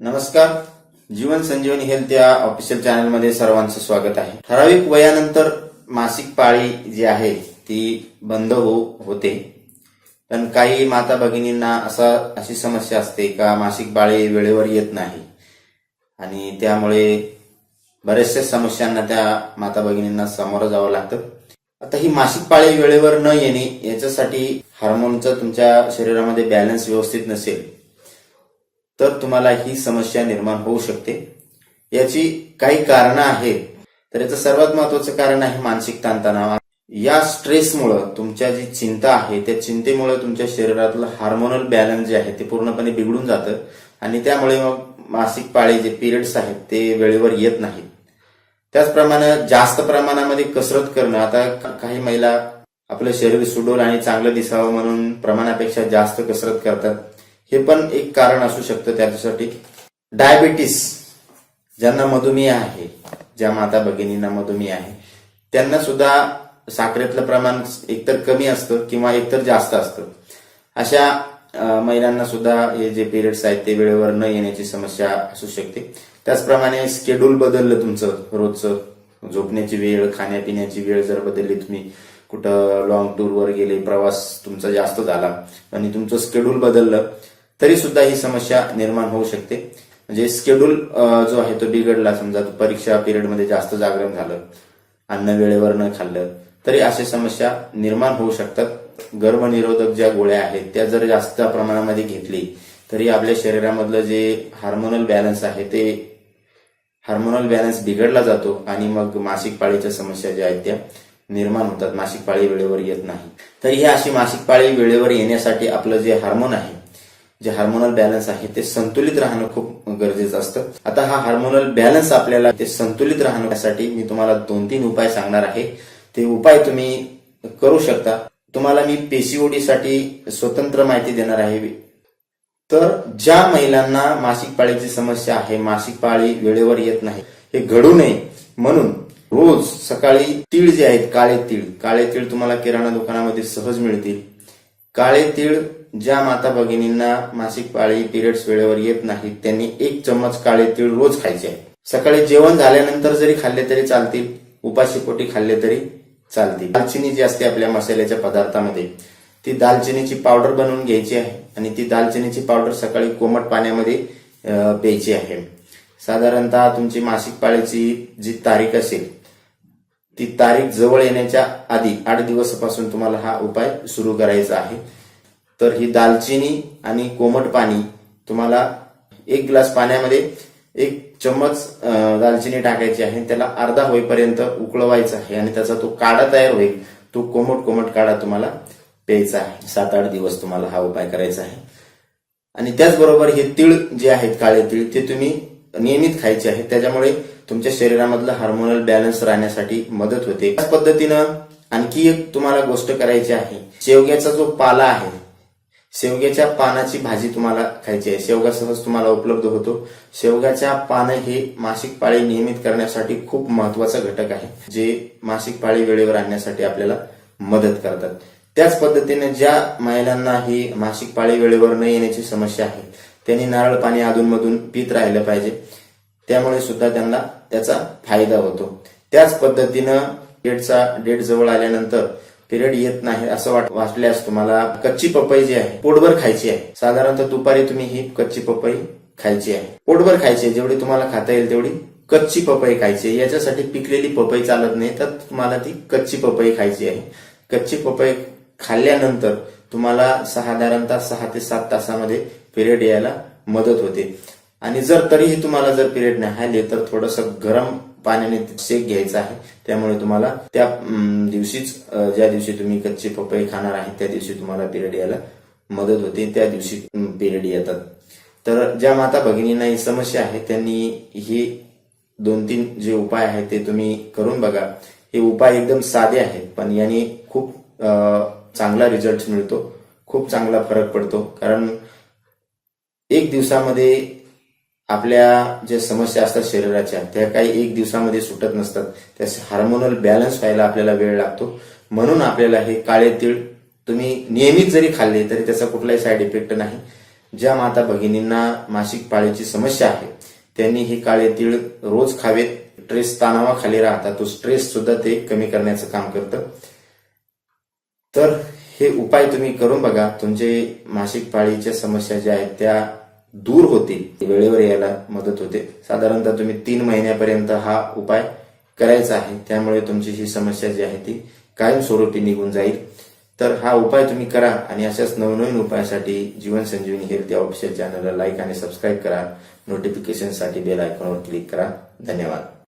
नमस्कार. जीवन संजीवनी हेल्थ या ऑफिशियल चॅनलमध्ये सर्वांचं स्वागत आहे. ठराविक वयानंतर मासिक पाळी जी आहे ती बंद होते, पण काही माता भगिनींना अशी समस्या असते का मासिक पाळी वेळेवर येत नाही आणि त्यामुळे बऱ्याचशा समस्यांना त्या माता भगिनींना सामोरं जावं लागतं. आता ही मासिक पाळी वेळेवर न येणे याच्यासाठी हार्मोनचं तुमच्या शरीरामध्ये बॅलन्स व्यवस्थित नसेल तर तुम्हाला ही समस्या निर्माण होऊ शकते. याची काही कारणं आहेत. तर याचं सर्वात महत्वाचं कारण आहे मानसिक ताणतणाव. या स्ट्रेसमुळे तुमच्या जी चिंता आहे त्या चिंतेमुळे तुमच्या शरीरातलं हार्मोनल बॅलन्स जे आहे ते पूर्णपणे बिघडून जातं आणि त्यामुळे मग मासिक पाळी जे पिरियड्स आहेत ते वेळेवर येत नाहीत. त्याचप्रमाणे जास्त प्रमाणामध्ये कसरत करणं. आता काही महिला आपलं शरीर सुडोल आणि चांगलं दिसावं म्हणून प्रमाणापेक्षा जास्त कसरत करतात. हे पण एक कारण असू शकतं त्याच्यासाठी. डायबिटीस, ज्यांना मधुमेह आहे, ज्या माता भगिनींना मधुमेह आहे त्यांना सुद्धा साखरेतलं प्रमाण एकतर कमी असतं किंवा एकतर जास्त असतं. अशा महिलांना सुद्धा हे जे पिरियड्स आहेत ते वेळेवर न येण्याची समस्या असू शकते. त्याचप्रमाणे शेड्यूल बदललं तुमचं, रोजचं झोपण्याची वेळ, खाण्यापिण्याची वेळ जर बदलली, तुम्ही कुठं लॉंग टूरवर गेले, प्रवास तुमचा जास्त झाला आणि तुमचं शेड्यूल बदललं तरी सुद्धा ही समस्या निर्माण होऊ शकते. म्हणजे शेड्यूल जो आहे तो बिघडला, समजा परीक्षा पिरियडमध्ये जास्त जागरण झालं, अन्न वेळेवर न खाल्लं तरी अशा समस्या निर्माण होऊ शकतात. गर्भनिरोधक ज्या गोळ्या आहेत त्या जर जास्त प्रमाणामध्ये घेतली तरी आपल्या शरीरामधलं जे हार्मोनल बॅलन्स आहे ते हार्मोनल बॅलन्स बिघडला जातो आणि मग मासिक पाळीच्या समस्या ज्या आहेत त्या निर्माण होतात. मासिक पाळी वेळेवर येत नाही. तर ही अशी मासिक पाळी वेळेवर येण्यासाठी आपलं जे हार्मोन आहे, जे हार्मोनल बॅलन्स आहे ते संतुलित राहणं खूप गरजेचं असतं. आता हा हार्मोनल बॅलन्स आपल्याला ते संतुलित राहण्यासाठी मी तुम्हाला 2-3 उपाय सांगणार आहे. ते उपाय तुम्ही करू शकता. तुम्हाला मी पीसीओडी साठी स्वतंत्र माहिती देणार आहे. तर ज्या महिलांना मासिक पाळीची समस्या आहे, मासिक पाळी वेळेवर येत नाही, हे घडू नये म्हणून रोज सकाळी तीळ जे आहेत, काळे तीळ तुम्हाला किराणा दुकानामध्ये सहज मिळतील. काळे तीळ ज्या माता भगिनींना मासिक पाळी पिरियड्स वेळेवर येत नाहीत त्यांनी 1 चम्मच काळे तीळ रोज खायचे आहे. सकाळी जेवण झाल्यानंतर जरी खाल्ले तरी चालतील, उपाशीपोटी खाल्ले तरी चालतील. दालचिनी जी असते आपल्या मसाल्याच्या पदार्थामध्ये, ती दालचिनीची पावडर बनवून घ्यायची आहे आणि ती दालचिनीची पावडर सकाळी कोमट पाण्यामध्ये प्यायची आहे. साधारणतः तुमची मासिक पाळीची जी तारीख असेल ती तारीख जवळ येण्याच्या आधी 8 दिवसापासून तुम्हाला हा उपाय सुरू करायचा आहे. तर ही दालचिनी आणि कोमट पाणी तुम्हाला 1 ग्लास पाण्यामध्ये 1 चम्मच दालचिनी टाकायची आहे. त्याला अर्धा होईपर्यंत उकळवायचा आहे आणि त्याचा तो काढा तयार होईल. तो कोमट काढा तुम्हाला प्यायचा आहे. 7-8 दिवस तुम्हाला हा उपाय करायचा आहे. आणि त्याचबरोबर हे तीळ जे आहेत, काळे तीळ, ते तुम्ही नियमित खायचे आहेत. त्याच्यामुळे तुमच्या शरीरामधलं हार्मोनल बॅलन्स राहण्यासाठी मदत होते. त्याच पद्धतीनं आणखी एक तुम्हाला गोष्ट करायची आहे. शेवग्याचा जो पाला आहे, शेवग्याच्या पानाची भाजी तुम्हाला खायची आहे. शेवगा सहज तुम्हाला उपलब्ध होतो. शेवग्याच्या पानं हे मासिक पाळी नियमित करण्यासाठी खूप महत्वाचा घटक आहे, जे मासिक पाळी वेळेवर आणण्यासाठी आपल्याला मदत करतात. त्याच पद्धतीने ज्या महिलांना ही मासिक पाळी वेळेवर न येण्याची समस्या आहे त्यांनी नारळ पाणी अधूनमधून पित राहिलं पाहिजे. त्यामुळे सुद्धा त्यांना त्याचा फायदा होतो. त्याच पद्धतीनं पिरियडचा डेट जवळ आल्यानंतर पिरियड येत नाही असं वाटल्यास तुम्हाला कच्ची पपई जी आहे पोटभर खायची आहे. साधारणतः दुपारी तुम्ही ही कच्ची पपई खायची आहे. पोटभर खायची आहे, जेवढी तुम्हाला खाता येईल तेवढी कच्ची पपई खायची आहे. याच्यासाठी पिकलेली पपई चालत नाही, तर तुम्हाला ती कच्ची पपई खायची आहे. कच्ची पपई खाल्ल्यानंतर तुम्हाला साधारणतः 6 ते 7 तासामध्ये पिरियड यायला मदत होते. आणि जर तरीही तुम्हाला जर पिरियड नाही आले तर थोडंसं गरम पाण्याने शेक घ्यायचा आहे. त्यामुळे तुम्हाला त्या दिवशीच, ज्या दिवशी तुम्ही कच्ची पपई खाणार आहे त्या दिवशी तुम्हाला पिरियड यायला मदत होते. त्या दिवशी पिरियड येतात. तर ज्या माता भगिनींना ही समस्या आहे त्यांनी हे 2-3 जे उपाय आहेत ते तुम्ही करून बघा. हे उपाय एकदम साधे आहेत पण याने खूप चांगला रिझल्ट मिळतो, खूप चांगला फरक पडतो. कारण 1 दिवसामध्ये आपल्या ज्या समस्या असतात शरीराच्या त्या काही 1 दिवसामध्ये सुटत नसतात. त्या हार्मोनल बॅलन्स व्हायला आपल्याला वेळ लागतो. म्हणून आपल्याला हे काळे तीळ तुम्ही नियमित जरी खाल्ले तरी त्याचा कुठलाही साईड इफेक्ट नाही. ज्या माता भगिनींना मासिक पाळीची समस्या आहे त्यांनी हे काळे तीळ रोज खावेत. स्ट्रेस तणावाखाली राहतात, तो स्ट्रेस सुद्धा ते कमी करण्याचं काम करतं. तर हे उपाय तुम्ही करून बघा, तुमचे मासिक पाळीच्या समस्या ज्या आहेत त्या दूर होतील, वेळेवर यायला मदत होते. साधारणतः तुम्ही 3 महिन्यापर्यंत हा उपाय करायचा आहे, त्यामुळे तुमची ही समस्या जी आहे ती कायमस्वरूपी निघून जाईल. तर हा उपाय तुम्ही करा आणि अशाच नवनवीन उपायासाठी जीवन संजीवनी हेल्थ या ऑफिशियल चॅनलला लाईक आणि सबस्क्राईब करा. नोटिफिकेशनसाठी बेल आयकॉनवर क्लिक करा. धन्यवाद.